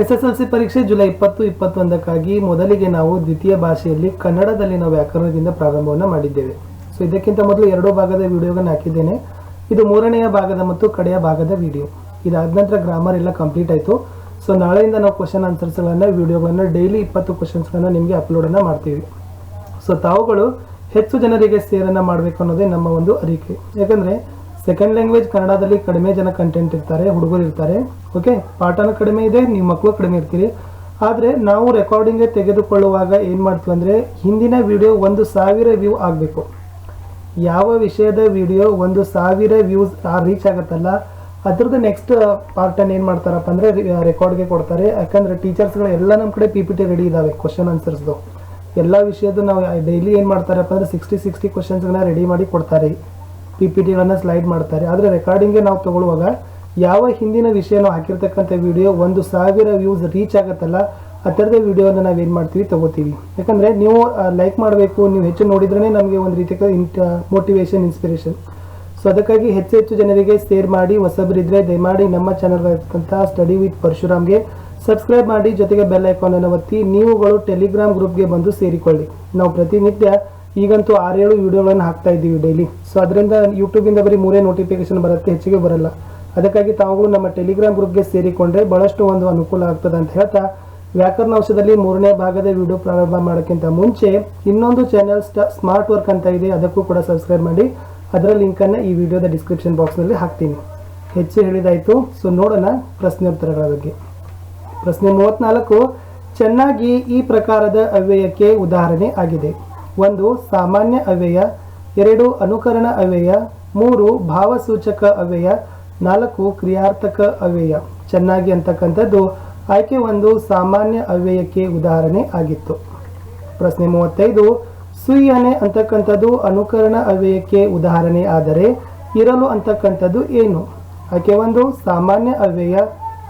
SSLC ಪರೀಕ್ಷೆ July 2021 ಮೊದಲಿಗೆ ನಾವು ದ್ವಿತೀಯ ಭಾಷೆಯಲ್ಲಿ ಕನ್ನಡದಲ್ಲಿನ ವ್ಯಾಕರಣದಿಂದ ಪ್ರಾರಂಭವನ್ನು ಮಾಡಿದ್ದೇವೆ. ಸೊ ಇದಕ್ಕಿಂತ ಮೊದಲು 2 ಭಾಗದ ವಿಡಿಯೋಗಳನ್ನು ಹಾಕಿದ್ದೇನೆ. ಇದು 3ನೆಯ ಭಾಗದ ಮತ್ತು ಕಡೆಯ ಭಾಗದ ವಿಡಿಯೋ. ಇದಾದ ನಂತರ ಗ್ರಾಮರ್ ಎಲ್ಲ ಕಂಪ್ಲೀಟ್ ಆಯಿತು. ಸೊ ನಾಳೆಯಿಂದ ನಾವು ಕ್ವಶನ್ ಆನ್ಸರ್ಸ್ಗಳನ್ನು ವಿಡಿಯೋಗಳನ್ನು ಡೈಲಿ 20 ಕ್ವಶನ್ಸ್ಗಳನ್ನು ನಿಮಗೆ ಅಪ್ಲೋಡನ್ನು ಮಾಡ್ತೀವಿ. ಸೊ ತಾವುಗಳು ಹೆಚ್ಚು ಜನರಿಗೆ ಸೇರನ್ನು ಮಾಡಬೇಕು ಅನ್ನೋದೇ ನಮ್ಮ ಒಂದು ಅರಿಕೆ. ಯಾಕಂದರೆ ಸೆಕೆಂಡ್ ಲ್ಯಾಂಗ್ವೇಜ್ ಕನ್ನಡದಲ್ಲಿ ಕಡಿಮೆ ಜನ ಕಂಟೆಂಟ್ ಇರ್ತಾರೆ, ಹುಡುಗರು ಇರ್ತಾರೆ. ಓಕೆ, ಪಾಠನ ಕಡಿಮೆ ಇದೆ, ನೀವು ಮಕ್ಕಳು ಕಡಿಮೆ ಇರ್ತೀರಿ. ಆದರೆ ನಾವು ರೆಕಾರ್ಡಿಂಗ್ಗೆ ತೆಗೆದುಕೊಳ್ಳುವಾಗ ಏನು ಮಾಡ್ತೀವಿ ಅಂದರೆ ಹಿಂದಿನ ವಿಡಿಯೋ 1000 ವ್ಯೂ ಆಗಬೇಕು. ಯಾವ ವಿಷಯದ ವಿಡಿಯೋ 1000 ವ್ಯೂಸ್ ರೀಚ್ ಆಗುತ್ತಲ್ಲ ಅದ್ರದ್ದು ನೆಕ್ಸ್ಟ್ ಪಾರ್ಟನ್ನು ಏನು ಮಾಡ್ತಾರಪ್ಪ ಅಂದರೆ ರೆಕಾರ್ಡ್ಗೆ ಕೊಡ್ತಾರೆ. ಯಾಕಂದರೆ ಟೀಚರ್ಸ್ಗಳು ಎಲ್ಲ ನಮ್ಮ ಕಡೆ PPT ರೆಡಿ ಇದ್ದಾವೆ, ಕ್ವಶನ್ ಆನ್ಸರ್ಸ್ದು ಎಲ್ಲ ವಿಷಯದ್ದು. ನಾವು ಡೈಲಿ ಏನು ಮಾಡ್ತಾರಪ್ಪ ಅಂದರೆ 60 ಕ್ವಶನ್ಸ್ಗಳನ್ನ ರೆಡಿ ಮಾಡಿ ಕೊಡ್ತಾರೆ, PPTಗಳನ್ನು ಸ್ಲೈಡ್ ಮಾಡ್ತಾರೆ. ಆದರೆ ರೆಕಾರ್ಡಿಂಗ್ಗೆ ನಾವು ತೊಗೊಳ್ಳುವಾಗ ಯಾವ ಹಿಂದಿನ ವಿಷಯ ನಾವು ಹಾಕಿರ್ತಕ್ಕಂಥ ವಿಡಿಯೋ 1000 ವ್ಯೂಸ್ ರೀಚ್ ಆಗುತ್ತಲ್ಲ ಆ ಥರದ ವಿಡಿಯೋನ ನಾವೇನು ಮಾಡ್ತೀವಿ ತೊಗೋತೀವಿ. ಯಾಕಂದರೆ ನೀವು ಲೈಕ್ ಮಾಡಬೇಕು, ನೀವು ಹೆಚ್ಚು ನೋಡಿದ್ರೇ ನಮಗೆ ಒಂದು ರೀತಿಯ ಮೋಟಿವೇಶನ್, ಇನ್ಸ್ಪಿರೇಷನ್. ಸೊ ಅದಕ್ಕಾಗಿ ಹೆಚ್ಚು ಜನರಿಗೆ ಶೇರ್ ಮಾಡಿ. ಹೊಸಬರಿದ್ದರೆ ದಯಮಾಡಿ ನಮ್ಮ ಚಾನಲ್ ಇರ್ತಕ್ಕಂಥ ಸ್ಟಡಿ ವಿತ್ ಪರಶುರಾಮ್ಗೆ ಸಬ್ಸ್ಕ್ರೈಬ್ ಮಾಡಿ, ಜೊತೆಗೆ ಬೆಲ್ ಐಕಾನನ್ನು ಒತ್ತಿ. ನೀವುಗಳು ಟೆಲಿಗ್ರಾಮ್ ಗ್ರೂಪ್ಗೆ ಬಂದು ಸೇರಿಕೊಳ್ಳಿ. ನಾವು ಪ್ರತಿನಿತ್ಯ ಈಗಂತೂ 6-7 ವಿಡಿಯೋಗಳನ್ನು ಹಾಕ್ತಾ ಇದ್ದೀವಿ ಡೈಲಿ. ಸೊ ಅದರಿಂದ ಯೂಟ್ಯೂಬಿಂದ ಬರೀ 3 ನೋಟಿಫಿಕೇಶನ್ ಬರುತ್ತೆ, ಹೆಚ್ಚಿಗೆ ಬರಲ್ಲ. ಅದಕ್ಕಾಗಿ ತಾವುಗಳು ನಮ್ಮ ಟೆಲಿಗ್ರಾಮ್ ಗ್ರೂಪ್ಗೆ ಸೇರಿಕೊಂಡ್ರೆ ಭಾಳಷ್ಟು ಒಂದು ಅನುಕೂಲ ಆಗ್ತದೆ ಅಂತ ಹೇಳ್ತಾ, ವ್ಯಾಕರಣ ಅಂಶದಲ್ಲಿ 3ನೇ ಭಾಗದ ವಿಡಿಯೋ ಪ್ರಾರಂಭ ಮಾಡೋಕ್ಕಿಂತ ಮುಂಚೆ ಇನ್ನೊಂದು ಚಾನೆಲ್ ಸ್ಮಾರ್ಟ್ ವರ್ಕ್ ಅಂತ ಇದೆ, ಅದಕ್ಕೂ ಕೂಡ ಸಬ್ಸ್ಕ್ರೈಬ್ ಮಾಡಿ. ಅದರ ಲಿಂಕನ್ನು ಈ ವಿಡಿಯೋದ ಡಿಸ್ಕ್ರಿಪ್ಷನ್ ಬಾಕ್ಸ್ನಲ್ಲಿ ಹಾಕ್ತೀನಿ. ಹೆಚ್ಚು ಹೇಳಿದಾಯಿತು. ಸೊ ನೋಡೋಣ ಪ್ರಶ್ನೋತ್ತರಗಳ ಬಗ್ಗೆ. ಪ್ರಶ್ನೆ 34, ಚೆನ್ನಾಗಿ ಈ ಪ್ರಕಾರದ ಅವ್ಯಯಕ್ಕೆ ಉದಾಹರಣೆ ಆಗಿದೆ. 1 ಸಾಮಾನ್ಯ ಅವ್ಯಯ, 2 ಅನುಕರಣ ಅವ್ಯಯ, 3 ಭಾವಸೂಚಕ ಅವ್ಯಯ, 4 ಕ್ರಿಯಾರ್ಥಕ ಅವ್ಯಯ. ಚೆನ್ನಾಗಿ ಅಂತಕ್ಕಂಥದ್ದು ಆಯ್ಕೆ 1 ಸಾಮಾನ್ಯ ಅವ್ಯಯಕ್ಕೆ ಉದಾಹರಣೆ ಆಗಿತ್ತು. ಪ್ರಶ್ನೆ 35, ಸುಯ್ಯನೆ ಅಂತಕ್ಕಂಥದ್ದು ಅನುಕರಣ ಅವ್ಯಯಕ್ಕೆ ಉದಾಹರಣೆ ಆದರೆ ಇರಲು ಅಂತಕ್ಕಂಥದ್ದು ಏನು? ಆಯ್ಕೆ 1 ಸಾಮಾನ್ಯ ಅವ್ಯಯ,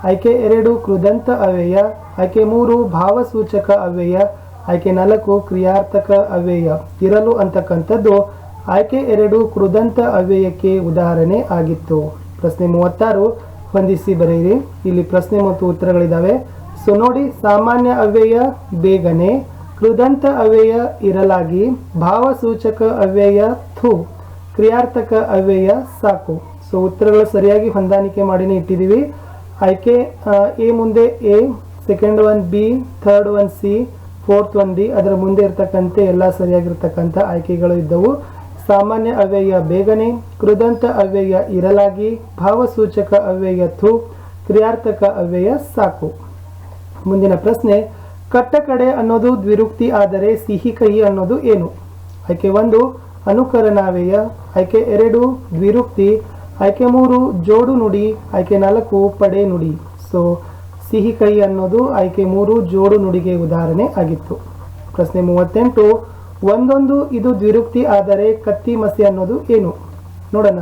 ಆಯ್ಕೆ 2 ಕೃದಂತ ಅವ್ಯಯ, ಆಯ್ಕೆ 3 ಭಾವಸೂಚಕ ಅವ್ಯಯ, ಆಯ್ಕೆ 4 ಕ್ರಿಯಾರ್ಥಕ ಅವ್ಯಯ. ಇರಲು ಅಂತಕ್ಕಂಥದ್ದು ಆಯ್ಕೆ 2 ಕೃದಂತ ಅವ್ಯಯಕ್ಕೆ ಉದಾಹರಣೆ ಆಗಿತ್ತು. ಪ್ರಶ್ನೆ 36, ಹೊಂದಿಸಿ ಬರೆಯಿರಿ. ಇಲ್ಲಿ ಪ್ರಶ್ನೆ ಮತ್ತು ಉತ್ತರಗಳಿದ್ದಾವೆ. ಸೊ ನೋಡಿ, ಸಾಮಾನ್ಯ ಅವ್ಯಯ ಬೇಗನೆ, ಕೃದಂತ ಅವ್ಯಯ ಇರಲಾಗಿ, ಭಾವಸೂಚಕ ಅವ್ಯಯ ಥು, ಕ್ರಿಯಾರ್ಥಕ ಅವ್ಯಯ ಸಾಕು. ಸೊ ಉತ್ತರಗಳು ಸರಿಯಾಗಿ ಹೊಂದಾಣಿಕೆ ಮಾಡಿನೇ ಇಟ್ಟಿದ್ದೀವಿ. ಆಯ್ಕೆ ಎ ಮುಂದೆ A, second one B, third one C, fourth one D. ಅದರ ಮುಂದೆ ಇರ್ತಕ್ಕಂಥ ಎಲ್ಲ ಸರಿಯಾಗಿರ್ತಕ್ಕಂಥ ಆಯ್ಕೆಗಳು ಇದ್ದವು. ಸಾಮಾನ್ಯ ಅವ್ಯಯ ಬೇಗನೆ, ಕೃದಂತ ಅವ್ಯಯ ಇರಲಾಗಿ, ಭಾವಸೂಚಕ ಅವ್ಯಯ ಥು, ಕ್ರಿಯಾರ್ಥಕ ಅವ್ಯಯ ಸಾಕು. ಮುಂದಿನ ಪ್ರಶ್ನೆ, ಕಟ್ಟ ಕಡೆ ಅನ್ನೋದು ದ್ವಿರುಕ್ತಿ ಆದರೆ ಸಿಹಿ ಕಹಿ ಅನ್ನೋದು ಏನು? ಆಯ್ಕೆ 1 ಅನುಕರಣಾವ್ಯಯ, ಆಯ್ಕೆ 2 ದ್ವಿರುಕ್ತಿ, ಆಯ್ಕೆ 3 ಜೋಡು ನುಡಿ, ಆಯ್ಕೆ 4 ಪಡೆ ನುಡಿ. ಸೊ ಸಿಹಿ ಕಹಿ ಅನ್ನೋದು ಆಯ್ಕೆ 3 ಜೋಡು ನುಡಿಗೆ ಉದಾಹರಣೆ ಆಗಿತ್ತು. ಪ್ರಶ್ನೆ 38, ಒಂದೊಂದು ಇದು ದ್ವಿರುಕ್ತಿ ಆದರೆ ಕತ್ತಿ ಮಸಿ ಅನ್ನೋದು ಏನು? ನೋಡೋಣ.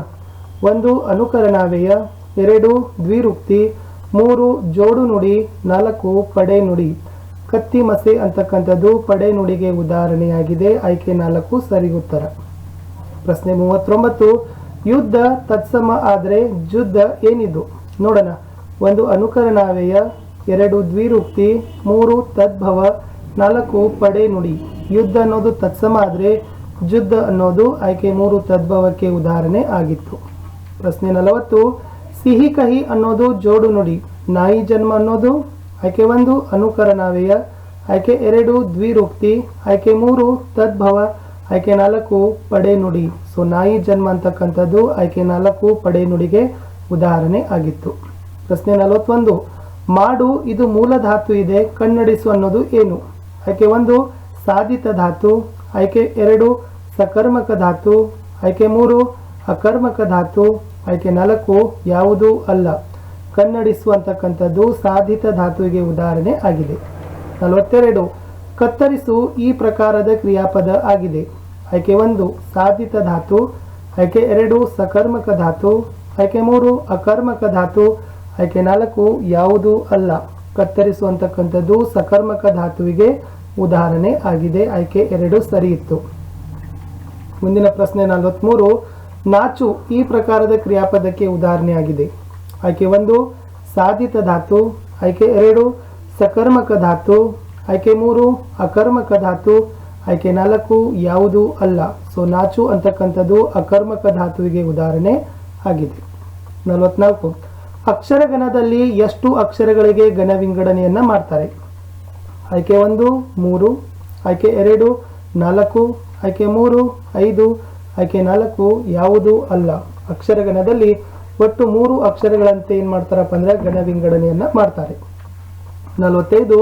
1 ಅನುಕರಣಾವ್ಯಯ, 2 ದ್ವಿರುಕ್ತಿ, 3 ಜೋಡು ನುಡಿ, 4 ಪಡೆ ನುಡಿ. ಕತ್ತಿ ಮಸೆ ಅಂತಕ್ಕಂಥದ್ದು ಪಡೆ ನುಡಿಗೆ ಉದಾಹರಣೆಯಾಗಿದೆ. ಆಯ್ಕೆ 4 ಸರಿ ಉತ್ತರ. ಪ್ರಶ್ನೆ 39, ಯುದ್ಧ ತತ್ಸಮ ಆದರೆ ಜುದ್ಧ ಏನಿದು? ನೋಡೋಣ. 1 ಅನುಕರಣಾವ್ಯಯ, 2 ದ್ವಿರುಕ್ತಿ, 3 ತದ್ಭವ, 4 ಪಡೆ ನುಡಿ. ಯುದ್ಧ ಅನ್ನೋದು ತತ್ಸಮ ಆದರೆ ಜುದ್ಧ ಅನ್ನೋದು ಆಯ್ಕೆ 3 ತದ್ಭವಕ್ಕೆ ಉದಾಹರಣೆ ಆಗಿತ್ತು. ಪ್ರಶ್ನೆ 40, ಸಿಹಿ ಕಹಿ ಅನ್ನೋದು ಜೋಡು ನುಡಿ. ನಾಯಿ ಜನ್ಮ ಅನ್ನೋದು ಆಯ್ಕೆ 1 ಅನುಕರಣಾವ್ಯಯ, ಆಯ್ಕೆ 2 ದ್ವಿರುಕ್ತಿ, ಆಯ್ಕೆ 3 ತದ್ಭವ, ಆಯ್ಕೆ 4 ಪಡೆ ನುಡಿ. ಸೊ ನಾಯಿ ಜನ್ಮ ಅಂತಕ್ಕಂಥದ್ದು ಆಯ್ಕೆ 4 ಪಡೆ ನುಡಿಗೆ ಉದಾಹರಣೆ ಆಗಿತ್ತು. ಪ್ರಶ್ನೆ 41, ಮಾಡು ಇದು ಮೂಲ ಧಾತು ಇದೆ, ಕನ್ನಡಿಸು ಅನ್ನೋದು ಏನು? ಆಯ್ಕೆ 1 ಸಾಧಿತ ಧಾತು, ಆಯ್ಕೆ 2 ಸಕರ್ಮಕ ಧಾತು, ಆಯ್ಕೆ 3 ಅಕರ್ಮಕ ಧಾತು, ಆಯ್ಕೆ 4 ಯಾವುದೂ ಅಲ್ಲ. ಕನ್ನಡಿಸು ಅಂತಕ್ಕಂಥದ್ದು ಸಾಧಿತ ಧಾತುವಿಗೆ ಉದಾಹರಣೆ ಆಗಿದೆ. 42, ಕತ್ತರಿಸು ಈ ಪ್ರಕಾರದ ಕ್ರಿಯಾಪದ ಆಗಿದೆ. ಆಯ್ಕೆ 1 ಸಾಧಿತ ಧಾತು, ಆಯ್ಕೆ 2 ಸಕರ್ಮಕ ಧಾತು, ಆಯ್ಕೆ 3 ಅಕರ್ಮಕ ಧಾತು, ಆಯ್ಕೆ 4 ಯಾವುದೂ ಅಲ್ಲ. ಕತ್ತರಿಸು ಅಂತಕ್ಕಂಥದ್ದು ಸಕರ್ಮಕ ಧಾತುವಿಗೆ ಉದಾಹರಣೆ ಆಗಿದೆ. ಆಯ್ಕೆ 2 ಸರಿ ಇತ್ತು. ಮುಂದಿನ ಪ್ರಶ್ನೆ 43, ನಾಚು ಈ ಪ್ರಕಾರದ ಕ್ರಿಯಾಪದಕ್ಕೆ ಉದಾಹರಣೆ ಆಗಿದೆ. ಆಯ್ಕೆ 1 ಸಾಧಿತ ಧಾತು, ಆಯ್ಕೆ 2 ಸಕರ್ಮಕ ಧಾತು. ಆಯ್ಕೆ 3 ಅಕರ್ಮಕ ಧಾತು. ಆಯ್ಕೆ 4 ಯಾವುದು ಅಲ್ಲ. ಸೊ ನಾಚು ಅಂತಕ್ಕಂಥದ್ದು ಅಕರ್ಮಕ ಧಾತುವಿಗೆ ಉದಾಹರಣೆ ಆಗಿದೆ. 44 ಅಕ್ಷರಗಣದಲ್ಲಿ ಎಷ್ಟು ಅಕ್ಷರಗಳಿಗೆ ಘನ ವಿಂಗಡಣೆಯನ್ನ ಮಾಡ್ತಾರೆ? ಆಯ್ಕೆ 1 3, ಆಯ್ಕೆ 2 4, ಆಯ್ಕೆ 3 5, ಆಯ್ಕೆ 4 ಯಾವುದು ಅಲ್ಲ. ಅಕ್ಷರಗಣದಲ್ಲಿ ಒಟ್ಟು 3 ಅಕ್ಷರಗಳಂತೆ ಏನ್ ಮಾಡ್ತಾರಪ್ಪ ಅಂದ್ರೆ ಘನ ವಿಂಗಡಣೆಯನ್ನ ಮಾಡ್ತಾರೆ. 45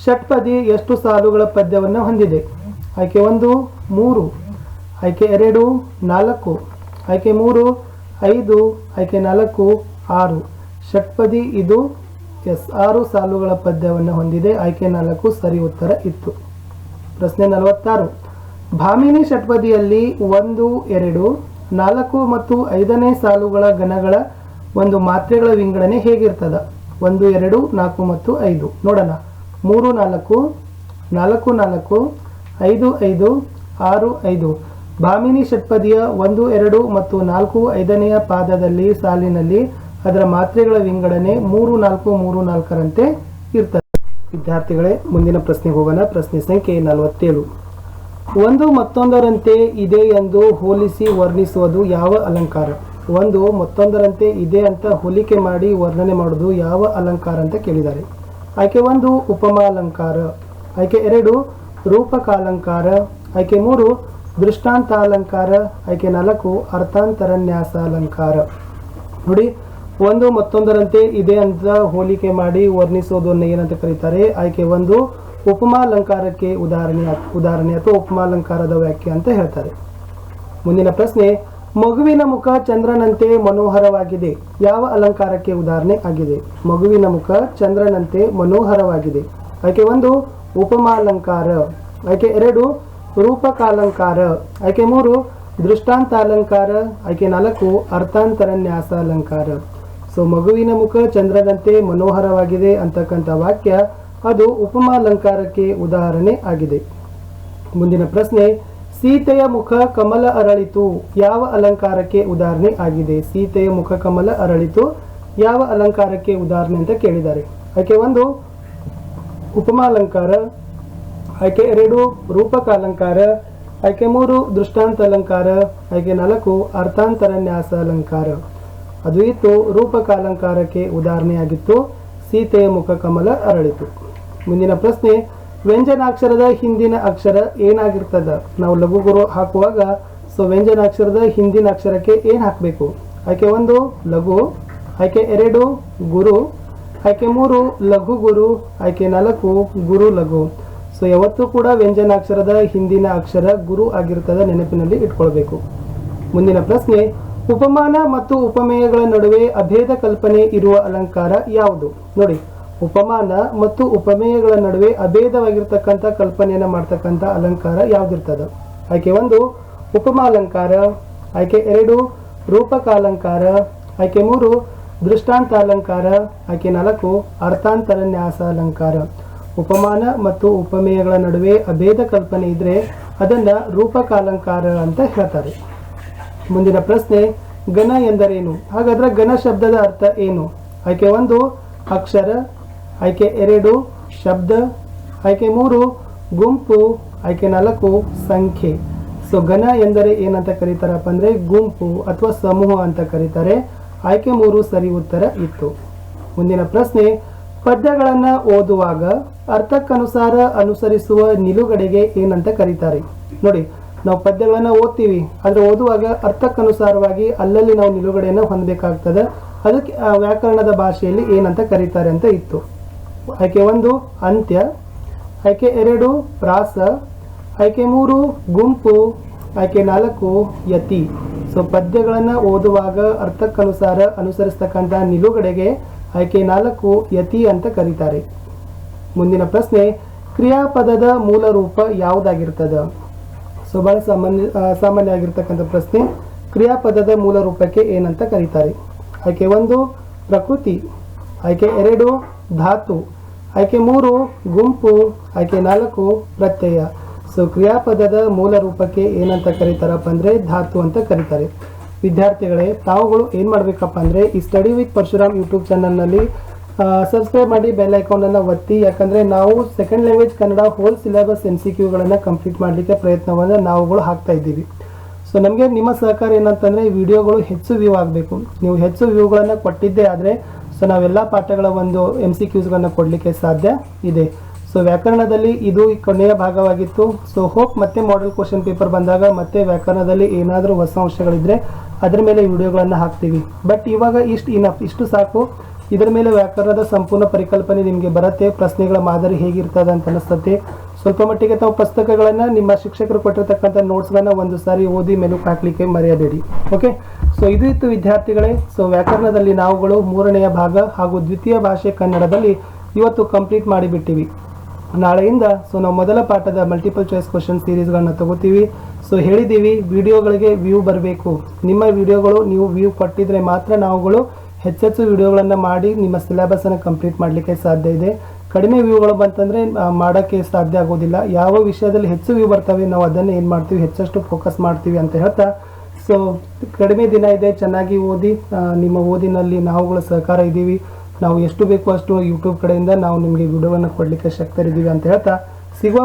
ಷಟ್ಪದಿ ಎಷ್ಟು ಸಾಲುಗಳ ಪದ್ಯವನ್ನು ಹೊಂದಿದೆ? ಆಯ್ಕೆ 1 3, ಆಯ್ಕೆ 2 4, ಆಯ್ಕೆ 3 5, ಆಯ್ಕೆ 4 6. ಷಟ್ಪದಿ ಇದು 6 ಸಾಲುಗಳ ಪದ್ಯವನ್ನು ಹೊಂದಿದೆ. ಆಯ್ಕೆ 4 ಸರಿ ಉತ್ತರ ಇತ್ತು. ಪ್ರಶ್ನೆ 46 ಭಾಮಿನಿ ಷಟ್ಪದಿಯಲ್ಲಿ 1 2 4 ಮತ್ತು 5ನೇ ಸಾಲುಗಳ ಘನಗಳ ಒಂದು ಮಾತ್ರೆಗಳ ವಿಂಗಡಣೆ ಹೇಗಿರ್ತದ? 1 2 4 ಮತ್ತು 5 ನೋಡೋಣ. 3 4 4 4 5 5 6 5. ಭಾಮಿನಿ ಷಟ್ಪದಿಯ 1 2 ಮತ್ತು 4 5ನೆಯ ಪಾದದಲ್ಲಿ ಸಾಲಿನಲ್ಲಿ ಅದರ ಮಾತ್ರೆಗಳ ವಿಂಗಡಣೆ 3 4 3 4ರಂತೆ ಇರ್ತದೆ. ವಿದ್ಯಾರ್ಥಿಗಳೇ, ಮುಂದಿನ ಪ್ರಶ್ನೆಗೆ ಹೋಗೋಣ. ಪ್ರಶ್ನೆ ಸಂಖ್ಯೆ 47 ಒಂದು ಮತ್ತೊಂದರಂತೆ ಇದೆ ಎಂದು ಹೋಲಿಸಿ ವರ್ಣಿಸುವುದು ಯಾವ ಅಲಂಕಾರ? ಒಂದು ಮತ್ತೊಂದರಂತೆ ಇದೆ ಅಂತ ಹೋಲಿಕೆ ಮಾಡಿ ವರ್ಣನೆ ಮಾಡುವುದು ಯಾವ ಅಲಂಕಾರ ಅಂತ ಕೇಳಿದ್ದಾರೆ. ಆಯ್ಕೆ 1 ಉಪಮಾಲಂಕಾರ. ಆಯ್ಕೆ 2 ರೂಪಕಾಲಂಕಾರ. ಆಯ್ಕೆ 3 ದೃಷ್ಟಾಂತಾಲಂಕಾರ. ಆಯ್ಕೆ 4 ಅರ್ಥಾಂತರನ್ಯಾಸ ಅಲಂಕಾರ. ನೋಡಿ, ಒಂದು ಮತ್ತೊಂದರಂತೆ ಇದೆ ಅಂತ ಹೋಲಿಕೆ ಮಾಡಿ ವರ್ಣಿಸೋದನ್ನು ಏನಂತ ಕರೀತಾರೆ? ಆಯ್ಕೆ 1 ಉಪಮಾಲಂಕಾರಕ್ಕೆ ಉದಾಹರಣೆ ಅಥವಾ ಉಪಮಾಲಂಕಾರದ ವ್ಯಾಖ್ಯೆ ಅಂತ ಹೇಳ್ತಾರೆ. ಮುಂದಿನ ಪ್ರಶ್ನೆ, ಮಗುವಿನ ಮುಖ ಚಂದ್ರನಂತೆ ಮನೋಹರವಾಗಿದೆ ಯಾವ ಅಲಂಕಾರಕ್ಕೆ ಉದಾಹರಣೆ ಆಗಿದೆ? ಮಗುವಿನ ಮುಖ ಚಂದ್ರನಂತೆ ಮನೋಹರವಾಗಿದೆ. ಆಯ್ಕೆ 1 ಉಪಮಾಲಂಕಾರ. ಆಯ್ಕೆ 2 ರೂಪಕಾಲಂಕಾರ. ಆಯ್ಕೆ 3 ದೃಷ್ಟಾಂತಾಲಂಕಾರ. ಆಯ್ಕೆ 4 ಅರ್ಥಾಂತರನ್ಯಾಸ ಅಲಂಕಾರ. ಸೊ ಮಗುವಿನ ಮುಖ ಚಂದ್ರನಂತೆ ಮನೋಹರವಾಗಿದೆ ಅಂತಕ್ಕಂಥ ವಾಕ್ಯ ಅದು ಉಪಮಾಲಂಕಾರಕ್ಕೆ ಉದಾಹರಣೆ ಆಗಿದೆ. ಮುಂದಿನ ಪ್ರಶ್ನೆ, ಸೀತೆಯ ಮುಖ ಕಮಲ ಅರಳಿತು ಯಾವ ಅಲಂಕಾರಕ್ಕೆ ಉದಾಹರಣೆ ಆಗಿದೆ? ಸೀತೆಯ ಮುಖ ಕಮಲ ಅರಳಿತು ಯಾವ ಅಲಂಕಾರಕ್ಕೆ ಉದಾಹರಣೆ ಅಂತ ಕೇಳಿದ್ದಾರೆ. ಆಯ್ಕೆ 1 ಉಪಮಾಲಂಕಾರ. ಆಯ್ಕೆ 2 ರೂಪಕಾಲಂಕಾರ. ಆಯ್ಕೆ 3 ದೃಷ್ಟಾಂತ ಅಲಂಕಾರ. ಆಯ್ಕೆ 4 ಅರ್ಥಾಂತರನ್ಯಾಸ ಅಲಂಕಾರ. ಅದು ಇತ್ತು ರೂಪಕಾಲಂಕಾರಕ್ಕೆ ಉದಾಹರಣೆಯಾಗಿತ್ತು ಸೀತೆಯ ಮುಖ ಕಮಲ ಅರಳಿತು. ಮುಂದಿನ ಪ್ರಶ್ನೆ, ವ್ಯಂಜನಾಕ್ಷರದ ಹಿಂದಿನ ಅಕ್ಷರ ಏನಾಗಿರ್ತದ? ನಾವು ಲಘು ಗುರು ಹಾಕುವಾಗ ಸೊ ವ್ಯಂಜನಾಕ್ಷರದ ಹಿಂದಿನ ಅಕ್ಷರಕ್ಕೆ ಏನು ಹಾಕಬೇಕು? ಆಯ್ಕೆ 1 ಲಘು. ಆಯ್ಕೆ 2 ಗುರು. ಆಯ್ಕೆ 3 ಲಘು ಗುರು. ಆಯ್ಕೆ 4 ಗುರು ಲಘು. ಸೊ ಯಾವತ್ತೂ ಕೂಡ ವ್ಯಂಜನಾಕ್ಷರದ ಹಿಂದಿನ ಅಕ್ಷರ ಗುರು ಆಗಿರ್ತದೆ, ನೆನಪಿನಲ್ಲಿ ಇಟ್ಕೊಳ್ಬೇಕು. ಮುಂದಿನ ಪ್ರಶ್ನೆ, ಉಪಮಾನ ಮತ್ತು ಉಪಮೇಯಗಳ ನಡುವೆ ಅಭೇದ ಕಲ್ಪನೆ ಇರುವ ಅಲಂಕಾರ ಯಾವುದು? ನೋಡಿ, ಉಪಮಾನ ಮತ್ತು ಉಪಮೇಯಗಳ ನಡುವೆ ಅಭೇದವಾಗಿರ್ತಕ್ಕಂಥ ಕಲ್ಪನೆಯನ್ನು ಮಾಡ್ತಕ್ಕಂಥ ಅಲಂಕಾರ ಯಾವ್ದಿರ್ತದ? ಆಯ್ಕೆ 1 ಉಪಮಾಲಂಕಾರ. ಆಯ್ಕೆ 2 ರೂಪಕಾಲಂಕಾರ. ಆಯ್ಕೆ 3 ದೃಷ್ಟಾಂತಾಲಂಕಾರ. ಆಯ್ಕೆ 4 ಅರ್ಥಾಂತರನ್ಯಾಸ ಅಲಂಕಾರ. ಉಪಮಾನ ಮತ್ತು ಉಪಮೇಯಗಳ ನಡುವೆ ಅಭೇದ ಕಲ್ಪನೆ ಇದ್ರೆ ಅದನ್ನ ರೂಪಕಾಲಂಕಾರ ಅಂತ ಹೇಳ್ತಾರೆ. ಮುಂದಿನ ಪ್ರಶ್ನೆ, ಘನ ಎಂದರೇನು? ಹಾಗಾದ್ರೆ ಘನ ಶಬ್ದದ ಅರ್ಥ ಏನು? ಆಯ್ಕೆ 1 ಅಕ್ಷರ. ಆಯ್ಕೆ 2 ಶಬ್ದ. ಆಯ್ಕೆ 3 ಗುಂಪು. ಆಯ್ಕೆ 4 ಸಂಖ್ಯೆ. ಸೊ ಘನ ಎಂದರೆ ಏನಂತ ಕರೀತಾರಪ್ಪ ಅಂದ್ರೆ ಗುಂಪು ಅಥವಾ ಸಮೂಹ ಅಂತ ಕರೀತಾರೆ. ಆಯ್ಕೆ 3 ಸರಿ ಉತ್ತರ ಇತ್ತು. ಮುಂದಿನ ಪ್ರಶ್ನೆ, ಪದ್ಯಗಳನ್ನ ಓದುವಾಗ ಅರ್ಥಕ್ಕನುಸಾರ ಅನುಸರಿಸುವ ನಿಲುಗಡೆಗೆ ಏನಂತ ಕರೀತಾರೆ? ನೋಡಿ, ನಾವು ಪದ್ಯಗಳನ್ನ ಓದ್ತೀವಿ, ಆದ್ರೆ ಓದುವಾಗ ಅರ್ಥಕ್ಕನುಸಾರವಾಗಿ ಅಲ್ಲಲ್ಲಿ ನಾವು ನಿಲುಗಡೆಯನ್ನು ಹೊಂದಬೇಕಾಗ್ತದೆ. ಅದಕ್ಕೆ ವ್ಯಾಕರಣದ ಭಾಷೆಯಲ್ಲಿ ಏನಂತ ಕರೀತಾರೆ ಅಂತ ಇತ್ತು. ಆಯ್ಕೆ 1 ಅಂತ್ಯ. ಆಯ್ಕೆ 2 ಪ್ರಾಸ. ಆಯ್ಕೆ 3 ಗುಂಪು. ಆಯ್ಕೆ 4 ಯತಿ. ಸೊ ಪದ್ಯಗಳನ್ನ ಓದುವಾಗ ಅರ್ಥಕ್ಕನುಸಾರ ಅನುಸರಿಸ್ತಕ್ಕಂಥ ನಿಲುಗಡೆಗೆ ಆಯ್ಕೆ 4 ಯತಿ ಅಂತ ಕರೀತಾರೆ. ಮುಂದಿನ ಪ್ರಶ್ನೆ, ಕ್ರಿಯಾಪದದ ಮೂಲ ರೂಪ ಯಾವುದಾಗಿರ್ತದ? ಸೊ ಬಹಳ ಸಾಮಾನ್ಯ ಆಗಿರ್ತಕ್ಕಂಥ ಪ್ರಶ್ನೆ. ಕ್ರಿಯಾಪದದ ಮೂಲ ರೂಪಕ್ಕೆ ಏನಂತ ಕರೀತಾರೆ? ಆಯ್ಕೆ 1 ಪ್ರಕೃತಿ. ಆಯ್ಕೆ 2 ಧಾತು. ಆಯ್ಕೆ 3 ಗುಂಪು. ಆಯ್ಕೆ 4 ಪ್ರತ್ಯಯ. ಸೊ ಕ್ರಿಯಾಪದದ ಮೂಲ ರೂಪಕ್ಕೆ ಏನಂತ ಕರೀತಾರಪ್ಪ ಅಂದ್ರೆ ಧಾತು ಅಂತ ಕರೀತಾರೆ. ವಿದ್ಯಾರ್ಥಿಗಳೇ, ತಾವುಗಳು ಏನು ಮಾಡಬೇಕಪ್ಪ ಅಂದರೆ ಈ ಸ್ಟಡಿ ವಿತ್ ಪರಶುರಾಮ್ ಯೂಟ್ಯೂಬ್ ಚಾನಲ್ನಲ್ಲಿ ಸಬ್ಸ್ಕ್ರೈಬ್ ಮಾಡಿ ಬೆಲ್ ಐಕಾನನ್ನು ಒತ್ತಿ, ಯಾಕಂದರೆ ನಾವು second language Kannada whole syllabus MCQಗಳನ್ನು ಕಂಪ್ಲೀಟ್ ಮಾಡಲಿಕ್ಕೆ ಪ್ರಯತ್ನವನ್ನು ನಾವುಗಳು ಹಾಕ್ತಾ ಇದ್ದೀವಿ. ಸೊ ನಮಗೆ ನಿಮ್ಮ ಸಹಕಾರ ಏನಂತಂದರೆ ಈ ವಿಡಿಯೋಗಳು ಹೆಚ್ಚು ವ್ಯೂ ಆಗಬೇಕು. ನೀವು ಹೆಚ್ಚು ವ್ಯೂಗಳನ್ನು ಕೊಟ್ಟಿದ್ದೇ ಆದರೆ ಸೊ ನಾವೆಲ್ಲ ಪಾಠಗಳ ಒಂದು MCQಗಳನ್ನು ಕೊಡಲಿಕ್ಕೆ ಸಾಧ್ಯ ಇದೆ. ಸೊ ವ್ಯಾಕರಣದಲ್ಲಿ ಇದು ಕೊನೆಯ ಭಾಗವಾಗಿತ್ತು. ಸೊ ಹೋಪ್ ಮತ್ತೆ ಮಾಡೆಲ್ ಕ್ವಶನ್ ಪೇಪರ್ ಬಂದಾಗ ಮತ್ತೆ ವ್ಯಾಕರಣದಲ್ಲಿ ಏನಾದರೂ ಹೊಸ ಅಂಶಗಳಿದ್ರೆ ಅದರ ಮೇಲೆ ವಿಡಿಯೋಗಳನ್ನು ಹಾಕ್ತೀವಿ. ಬಟ್ ಇವಾಗ ಇಷ್ಟು ಸಾಕು. ಇದರ ಮೇಲೆ ವ್ಯಾಕರಣದ ಸಂಪೂರ್ಣ ಪರಿಕಲ್ಪನೆ ನಿಮಗೆ ಬರುತ್ತೆ. ಪ್ರಶ್ನೆಗಳ ಮಾದರಿ ಹೇಗಿರ್ತದೆ ಅಂತ ಅನಿಸ್ತದೆ. ಸ್ವಲ್ಪ ಮಟ್ಟಿಗೆ ತಾವು ಪುಸ್ತಕಗಳನ್ನು ನಿಮ್ಮ ಶಿಕ್ಷಕರು ಕೊಟ್ಟಿರ್ತಕ್ಕಂಥ ನೋಟ್ಸ್ಗಳನ್ನು ಒಂದು ಸಾರಿ ಓದಿ ಮೆಲುಕು ಹಾಕಲಿಕ್ಕೆ ಮರೆಯಬೇಡಿ. ಓಕೆ, ಸೊ ಇದು ಇತ್ತು ವಿದ್ಯಾರ್ಥಿಗಳೇ. ಸೊ ವ್ಯಾಕರಣದಲ್ಲಿ ನಾವುಗಳು 3ನೇ ಭಾಗ ಹಾಗೂ ದ್ವಿತೀಯ ಭಾಷೆ ಕನ್ನಡದಲ್ಲಿ ಇವತ್ತು ಕಂಪ್ಲೀಟ್ ಮಾಡಿಬಿಟ್ಟಿವಿ. ನಾಳೆಯಿಂದ ಸೊ ನಾವು ಮೊದಲ ಪಾಠದ ಮಲ್ಟಿಪಲ್ ಚಾಯ್ಸ್ ಕ್ವಶನ್ ಸೀರೀಸ್ಗಳನ್ನ ತಗೋತೀವಿ. ಸೊ ಹೇಳಿದ್ದೀವಿ, ವಿಡಿಯೋಗಳಿಗೆ ವ್ಯೂ ಬರಬೇಕು. ನಿಮ್ಮ ವಿಡಿಯೋಗಳು ನೀವು ವ್ಯೂ ಕೊಟ್ಟಿದ್ರೆ ಮಾತ್ರ ನಾವುಗಳು ಹೆಚ್ಚೆಚ್ಚು ವಿಡಿಯೋಗಳನ್ನು ಮಾಡಿ ನಿಮ್ಮ ಸಿಲೆಬಸನ್ನು ಕಂಪ್ಲೀಟ್ ಮಾಡಲಿಕ್ಕೆ ಸಾಧ್ಯ ಇದೆ. ಕಡಿಮೆ ವ್ಯೂಗಳು ಬಂತಂದರೆ ಮಾಡೋಕ್ಕೆ ಸಾಧ್ಯ ಆಗೋದಿಲ್ಲ. ಯಾವ ವಿಷಯದಲ್ಲಿ ಹೆಚ್ಚು ವ್ಯೂ ಬರ್ತವೆ ನಾವು ಅದನ್ನೇ ಏನು ಮಾಡ್ತೀವಿ, ಹೆಚ್ಚಷ್ಟು ಫೋಕಸ್ ಮಾಡ್ತೀವಿ ಅಂತ ಹೇಳ್ತಾ, ಸೊ ಕಡಿಮೆ ದಿನ ಇದೆ, ಚೆನ್ನಾಗಿ ಓದಿ. ನಿಮ್ಮ ಓದಿನಲ್ಲಿ ನಾವುಗಳ ಸಹಕಾರ ಇದ್ದೀವಿ. ನಾವು ಎಷ್ಟು ಬೇಕು ಅಷ್ಟು ಯೂಟ್ಯೂಬ್ ಕಡೆಯಿಂದ ನಾವು ನಿಮಗೆ ವಿಡಿಯೋವನ್ನು ಕೊಡಲಿಕ್ಕೆ ಶಕ್ತರಿದ್ದೀವಿ ಅಂತ ಹೇಳ್ತಾ ಸಿಗುವ